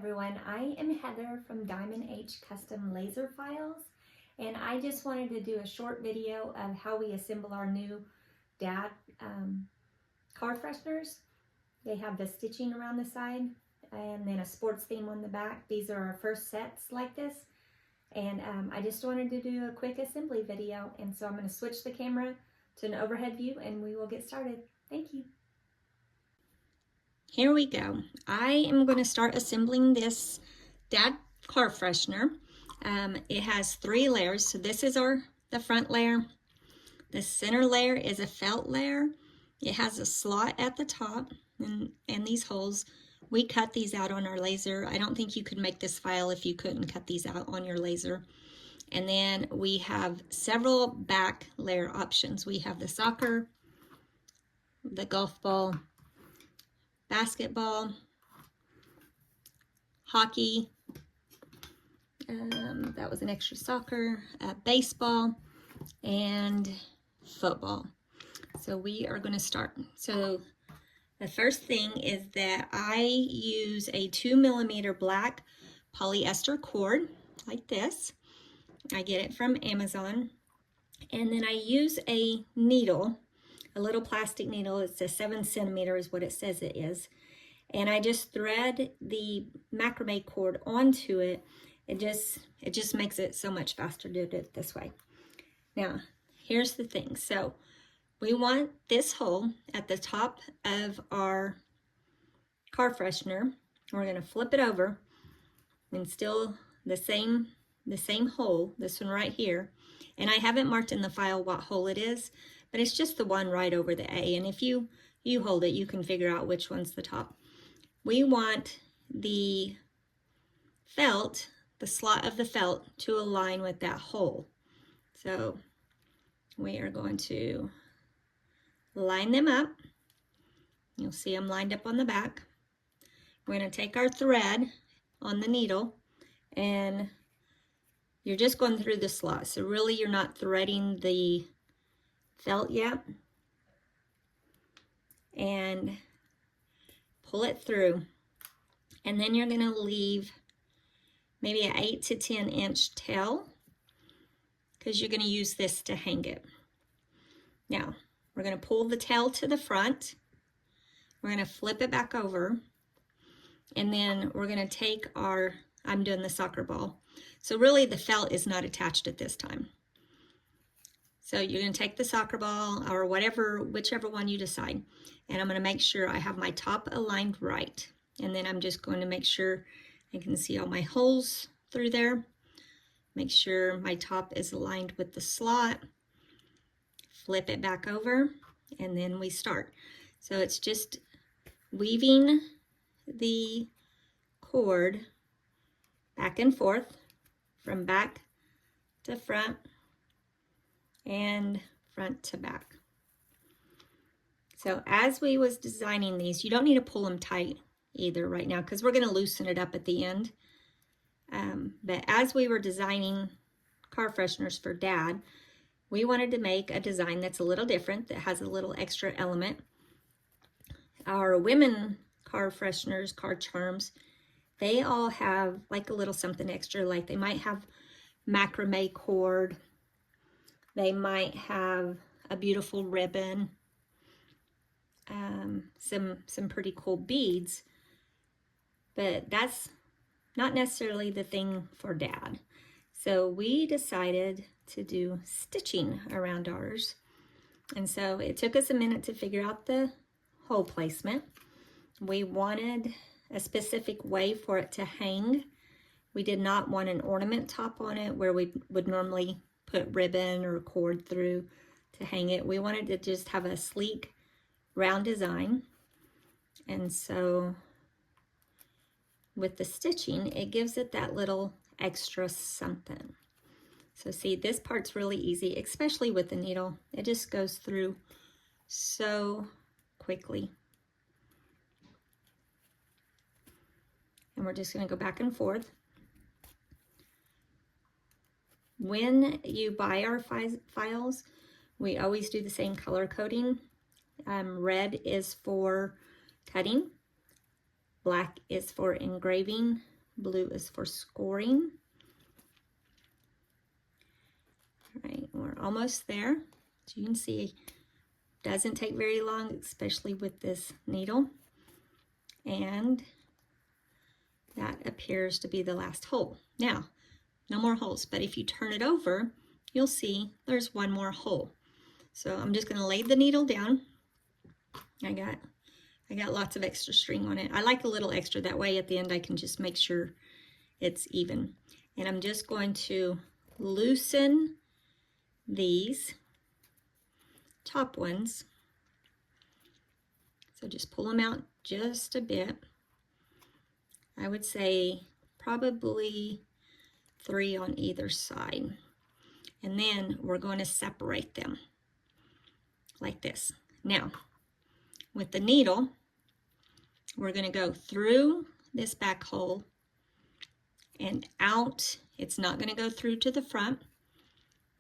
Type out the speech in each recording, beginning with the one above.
everyone, I am Heather from Diamond H Custom Laser Files, and I just wanted to do a short video of how we assemble our new Dad car fresheners. They have the stitching around the side and then a sports theme on the back. These are our first sets like this, and I just wanted to do a quick assembly video, and so I'm going to switch the camera to an overhead view and we will get started. Thank you. Here we go. I am going to start assembling this Dad Car Freshener. It has 3 layers. So this is the front layer. The center layer is a felt layer. It has a slot at the top and these holes. We cut these out on our laser. I don't think you could make this file if you couldn't cut these out on your laser. And then we have several back layer options. We have the soccer, the golf ball, basketball, hockey, that was an extra soccer, baseball, and football. So we are going to start. So the first thing is that I use a 2mm black polyester cord like this. I get it from Amazon. And then I use a needle, a little plastic needle. It's a 7 cm is what it says it is. And I just thread the macrame cord onto it. It just makes it so much faster to do it this way. Now, here's the thing. So we want this hole at the top of our car freshener. We're going to flip it over and still the same hole, this one right here. And I haven't marked in the file what hole it is, but it's just the one right over the A. And if you hold it, you can figure out which one's the top. We want the felt, the slot of the felt, to align with that hole. So we are going to line them up. You'll see them lined up on the back. We're going to take our thread on the needle, and you're just going through the slot. So really you're not threading the felt yet. And pull it through. And then you're going to leave maybe an 8 to 10 inch tail, because you're going to use this to hang it. Now, we're going to pull the tail to the front. We're going to flip it back over. And then we're going to take I'm doing the soccer ball. So really the felt is not attached at this time. So you're going to take the soccer ball or whichever one you decide. And I'm going to make sure I have my top aligned right. And then I'm just going to make sure I can see all my holes through there. Make sure my top is aligned with the slot. Flip it back over, and then we start. So it's just weaving the cord back and forth from back to front and front to back. So as we was designing these, you don't need to pull them tight either right now, because we're going to loosen it up at the end. But as we were designing car fresheners for Dad, we wanted to make a design that's a little different, that has a little extra element. Our women car fresheners, car charms, they all have like a little something extra, like they might have macrame cord, they might have a beautiful ribbon, some pretty cool beads, but that's not necessarily the thing for Dad. So we decided to do stitching around ours. And so it took us a minute to figure out the hole placement. We wanted a specific way for it to hang. We did not want an ornament top on it where we would normally put ribbon or cord through to hang it. We wanted to just have a sleek, round design. And so with the stitching, it gives it that little extra something. So see, this part's really easy, especially with the needle. It just goes through so quickly. And we're just going to go back and forth. When you buy our files, we always do the same color coding. Red is for cutting, Black is for engraving, blue is for scoring. All right, we're almost there. As you can see, it doesn't take very long, especially with this needle. And that appears to be the last hole. Now, no more holes, but if you turn it over, you'll see there's one more hole. So I'm just gonna lay the needle down. I got lots of extra string on it. I like a little extra, that way at the end I can just make sure it's even. And I'm just going to loosen these top ones. So just pull them out just a bit. I would say probably 3 on either side. And then we're going to separate them like this. Now, with the needle, we're going to go through this back hole and out. It's not going to go through to the front.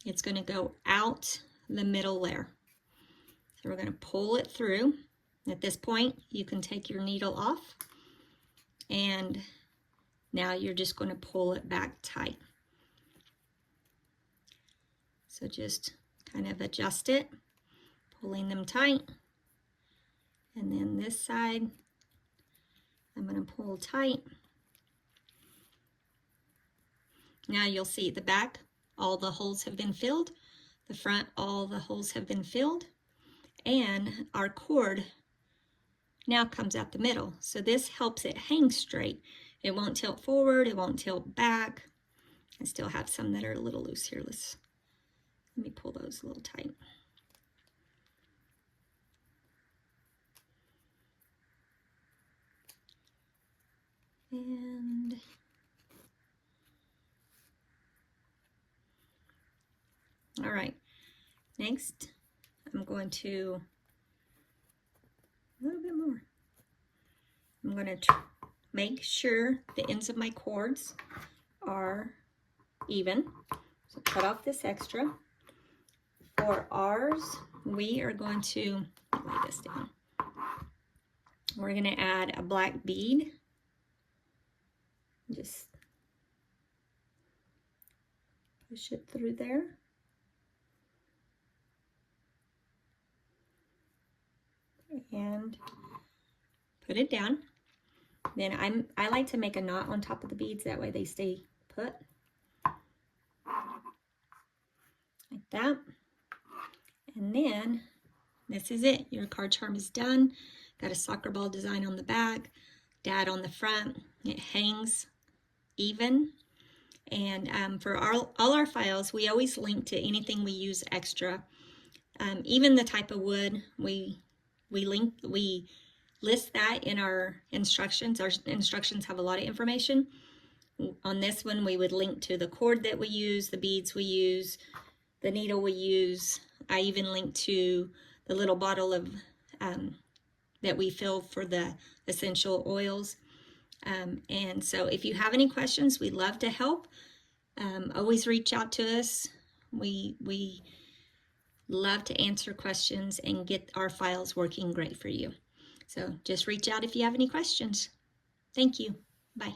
It's going to go out the middle there. So we're going to pull it through. At this point, you can take your needle off, and now you're just going to pull it back tight. So just kind of adjust it, pulling them tight. And then this side, I'm going to pull tight. Now you'll see the back, all the holes have been filled. The front, all the holes have been filled. And our cord now comes out the middle. So this helps it hang straight. It won't tilt forward, it won't tilt back. I still have some that are a little loose here. Let me pull those a little tight. And all right, next I'm going to a little bit more. I'm going to make sure the ends of my cords are even. So cut off this extra. For ours, we are going to lay this down. We're going to add a black bead. Just push it through there. And put it down. Then I like to make a knot on top of the beads, that way they stay put. Like that. And then this is it. Your card charm is done. Got a soccer ball design on the back, Dad on the front. It hangs even. And for all our files, we always link to anything we use extra. Even the type of wood, we list that in our instructions. Our instructions have a lot of information. On this one, we would link to the cord that we use, the beads we use, the needle we use. I even link to the little bottle of that we fill for the essential oils. And so if you have any questions, we'd love to help. Always reach out to us. We love to answer questions and get our files working great for you. So just reach out if you have any questions. Thank you. Bye.